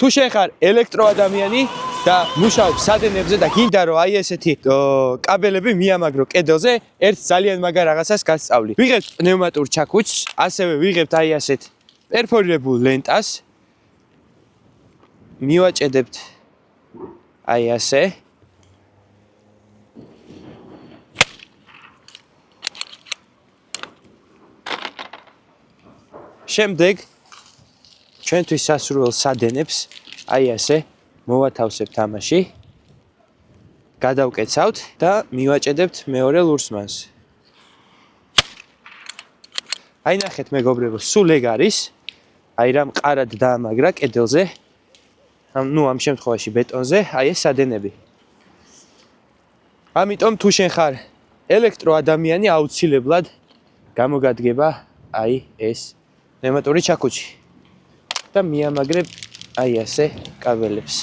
თუ შენ ხარ ელექტროადამიანი და მუშაობ სადენებზე და გინდა რომ აი ესეთი კაბელები მიამაგრო კედელზე, ერთ ძალიან მაგარ რაღაცას გასწავლი. ვიღებთ პნევმატურ ჩაქუჩს, ასევე ვიღებთ აი ასეთ პერფორირებულ ლენტას. მივაჭედებთ აი ასე. შემდეგ ჩვენთვის სასურველ სადენებს აი ასე მოვათავსებთ ამაში. გადავკეცავთ და მივაჭედებთ მეორე ლურსმანს. აი ნახეთ მეგობრებო, სულ ეგ არის. აი რა მყარად დაამაგრა კედელზე. ამ შემთხვევაში ბეტონზე, აი ეს სადენები. ამიტომ თუ შენ ხარ ელექტროადამიანი, აუცილებლად გამოგადგება აი ეს პნევმატური ჩაქუჩი და მიამაგრებ აი ასე კაბელებს.